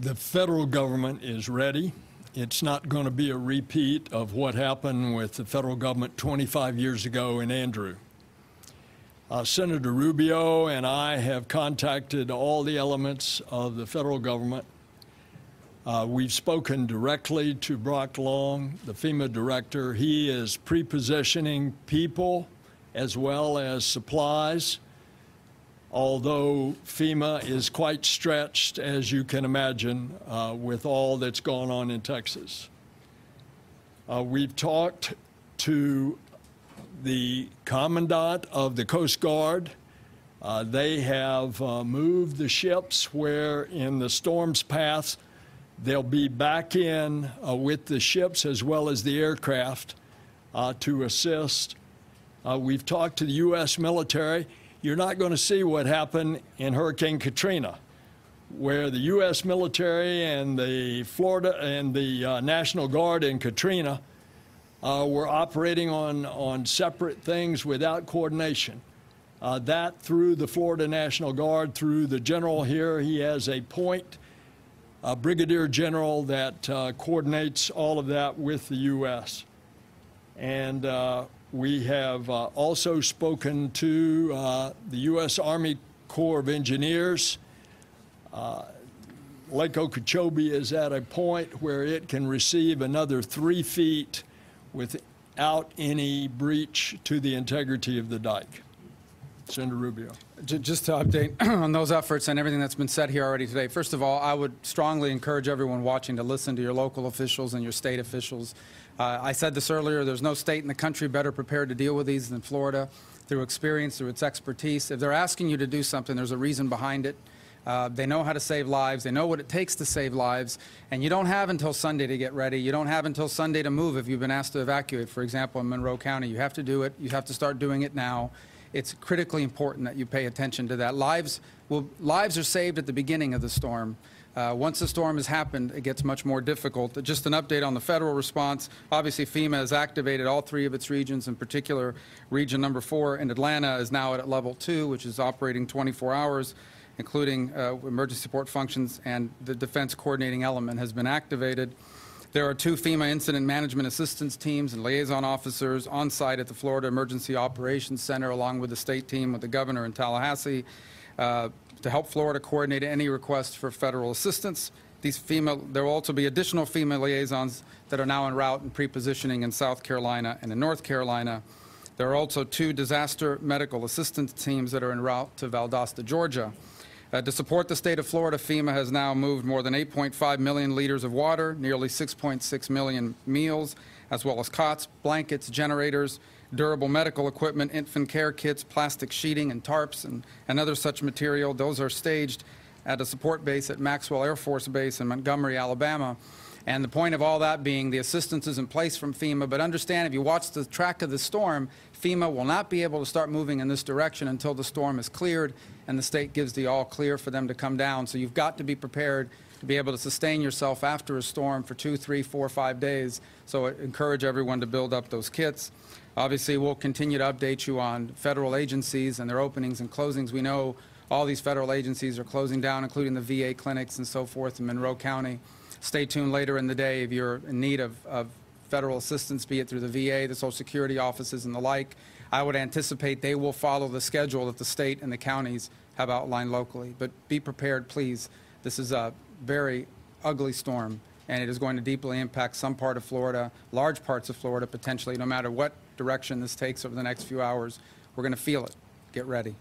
The federal government is ready. It's not going to be a repeat of what happened with the federal government 25 years ago in Andrew. Senator Rubio and I have contacted all the elements of the federal government. We've spoken directly to Brock Long, the FEMA director. He is pre-positioning people as well as supplies, although FEMA is quite stretched, as you can imagine, with all that's going on in Texas. We've talked to the commandant of the Coast Guard. They have moved the ships where in the storm's path they'll be back in with the ships as well as the aircraft to assist. We've talked to the U.S. military. You're not going to see what happened in Hurricane Katrina, where the U.S. military and the Florida and the National Guard in Katrina were operating on separate things without coordination. That through the Florida National Guard, through the general here, he has a point, a brigadier general that coordinates all of that with the U.S. And we have also spoken to the U.S. Army Corps of Engineers. Lake Okeechobee is at a point where it can receive another 3 feet without any breach to the integrity of the dike. Senator Rubio. Just to update on those efforts and everything that's been said here already today, first of all, I would strongly encourage everyone watching to listen to your local officials and your state officials. I said this earlier, there's no state in the country better prepared to deal with these than Florida, through experience, through its expertise. If they're asking you to do something, there's a reason behind it. They know how to save lives. They know what it takes to save lives. And you don't have until Sunday to get ready. You don't have until Sunday to move if you've been asked to evacuate. For example, in Monroe County, you have to do it. You have to start doing it now. It's critically important that you pay attention to that. Lives are saved at the beginning of the storm. Once the storm has happened, it gets much more difficult. Just an update on the federal response. Obviously, FEMA has activated all 3 of its regions. In particular, region number 4 in Atlanta is now at level 2, which is operating 24 hours, including emergency support functions, and the defense coordinating element has been activated. There are 2 FEMA incident management assistance teams and liaison officers on site at the Florida Emergency Operations Center, along with the state team with the governor in Tallahassee, to help Florida coordinate any requests for federal assistance. There will also be additional FEMA liaisons that are now en route and pre-positioning in South Carolina and in North Carolina. There are also 2 disaster medical assistance teams that are en route to Valdosta, Georgia. To support the state of Florida, FEMA has now moved more than 8.5 million liters of water, nearly 6.6 million meals, as well as cots, blankets, generators, durable medical equipment, infant care kits, plastic sheeting, and tarps, and other such material. Those are staged at a support base at Maxwell Air Force Base in Montgomery, Alabama. And the point of all that being the assistance is in place from FEMA, but understand if you watch the track of the storm, FEMA will not be able to start moving in this direction until the storm is cleared and the state gives the all clear for them to come down. So you've got to be prepared to be able to sustain yourself after a storm for 2, 3, 4, 5 days. So I encourage everyone to build up those kits. Obviously, we'll continue to update you on federal agencies and their openings and closings. We know all these federal agencies are closing down, including the VA clinics and so forth in Monroe County. Stay tuned later in the day if you're in need of federal assistance, be it through the VA, the Social Security offices, and the like. I would anticipate they will follow the schedule that the state and the counties have outlined locally. But be prepared, please. This is a very ugly storm, and it is going to deeply impact some part of Florida, large parts of Florida potentially, no matter what direction this takes over the next few hours. We're going to feel it. Get ready.